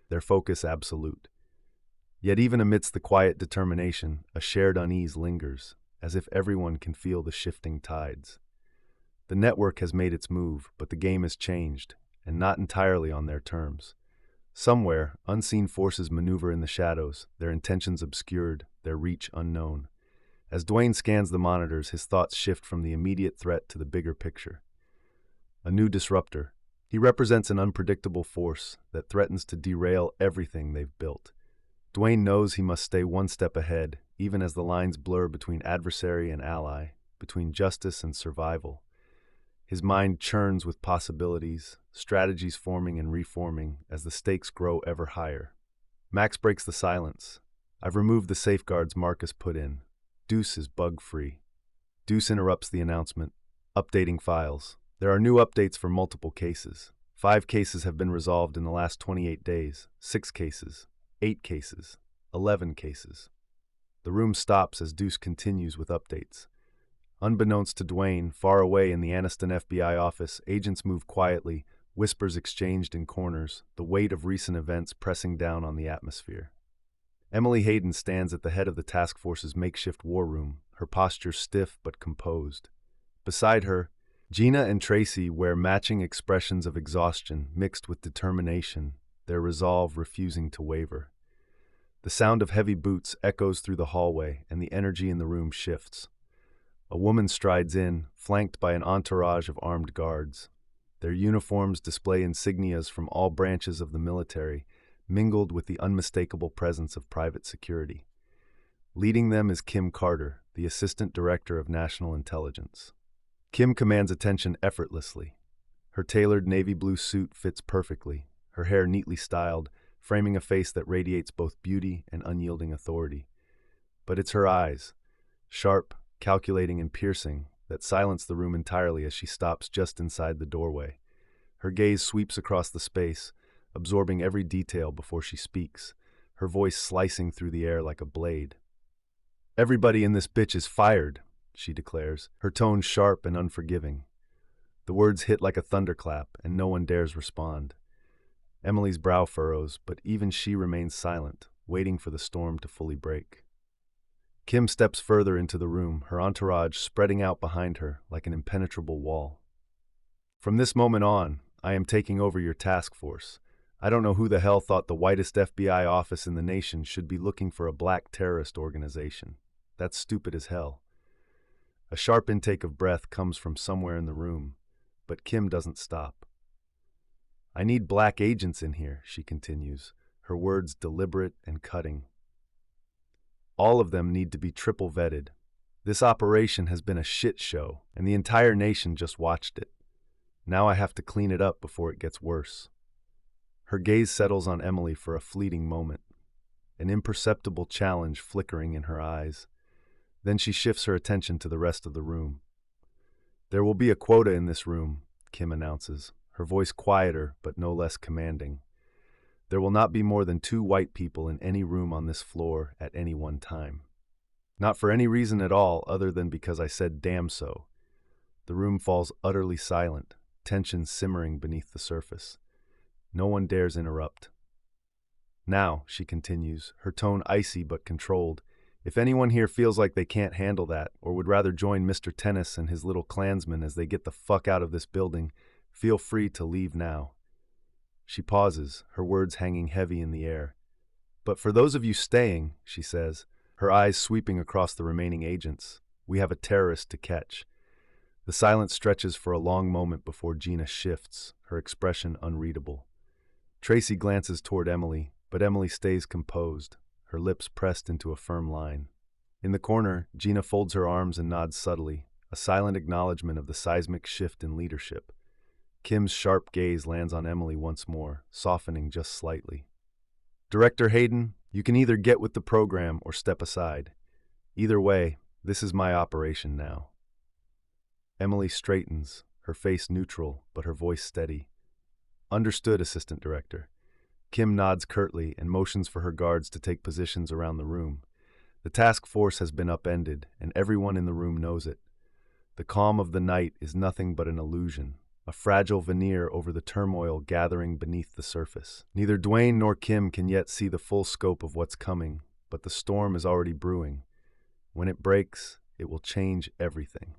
their focus absolute. Yet even amidst the quiet determination, a shared unease lingers, as if everyone can feel the shifting tides. The network has made its move, but the game has changed, and not entirely on their terms. Somewhere, unseen forces maneuver in the shadows, their intentions obscured, their reach unknown. As Dwayne scans the monitors, his thoughts shift from the immediate threat to the bigger picture. A new disruptor. He represents an unpredictable force that threatens to derail everything they've built. Dwayne knows he must stay one step ahead, even as the lines blur between adversary and ally, between justice and survival. His mind churns with possibilities, strategies forming and reforming as the stakes grow ever higher. Max breaks the silence. I've removed the safeguards Marcus put in. Deuce is bug-free. Deuce interrupts the announcement, updating files. There are new updates for multiple cases. 5 cases have been resolved in the last 28 days, 6 cases, 8 cases, 11 cases. The room stops as Deuce continues with updates. Unbeknownst to Dwayne, far away in the Anniston FBI office, agents move quietly, whispers exchanged in corners, the weight of recent events pressing down on the atmosphere. Emily Hayden stands at the head of the task force's makeshift war room, her posture stiff but composed. Beside her, Gina and Tracy wear matching expressions of exhaustion mixed with determination, their resolve refusing to waver. The sound of heavy boots echoes through the hallway, and the energy in the room shifts. A woman strides in, flanked by an entourage of armed guards. Their uniforms display insignias from all branches of the military, mingled with the unmistakable presence of private security. Leading them is Kim Carter, the Assistant Director of National Intelligence. Kim commands attention effortlessly. Her tailored navy blue suit fits perfectly, her hair neatly styled, framing a face that radiates both beauty and unyielding authority. But it's her eyes, sharp, calculating and piercing, that silence the room entirely as she stops just inside the doorway. Her gaze sweeps across the space, absorbing every detail before she speaks, her voice slicing through the air like a blade. "Everybody in this bitch is fired," she declares, her tone sharp and unforgiving. The words hit like a thunderclap, and no one dares respond. Emily's brow furrows, but even she remains silent, waiting for the storm to fully break. Kim steps further into the room, her entourage spreading out behind her like an impenetrable wall. "From this moment on, I am taking over your task force. I don't know who the hell thought the whitest FBI office in the nation should be looking for a black terrorist organization. That's stupid as hell." A sharp intake of breath comes from somewhere in the room, but Kim doesn't stop. "I need black agents in here," she continues, her words deliberate and cutting. "All of them need to be triple vetted. This operation has been a shit show, and the entire nation just watched it. Now I have to clean it up before it gets worse." Her gaze settles on Emily for a fleeting moment, an imperceptible challenge flickering in her eyes. Then she shifts her attention to the rest of the room. "There will be a quota in this room," Kim announces, her voice quieter but no less commanding. "There will not be more than 2 white people in any room on this floor at any one time. Not for any reason at all other than because I said damn so." The room falls utterly silent, tension simmering beneath the surface. No one dares interrupt. "Now," she continues, her tone icy but controlled, "if anyone here feels like they can't handle that, or would rather join Mr. Tennis and his little Klansmen as they get the fuck out of this building, feel free to leave now." She pauses, her words hanging heavy in the air. "But for those of you staying," she says, her eyes sweeping across the remaining agents, "we have a terrorist to catch." The silence stretches for a long moment before Gina shifts, her expression unreadable. Tracy glances toward Emily, but Emily stays composed, her lips pressed into a firm line. In the corner, Gina folds her arms and nods subtly, a silent acknowledgement of the seismic shift in leadership. Kim's sharp gaze lands on Emily once more, softening just slightly. "Director Hayden, you can either get with the program or step aside. Either way, this is my operation now." Emily straightens, her face neutral, but her voice steady. "Understood, Assistant Director." Kim nods curtly and motions for her guards to take positions around the room. The task force has been upended, and everyone in the room knows it. The calm of the night is nothing but an illusion, a fragile veneer over the turmoil gathering beneath the surface. Neither Dwayne nor Kim can yet see the full scope of what's coming, but the storm is already brewing. When it breaks, it will change everything.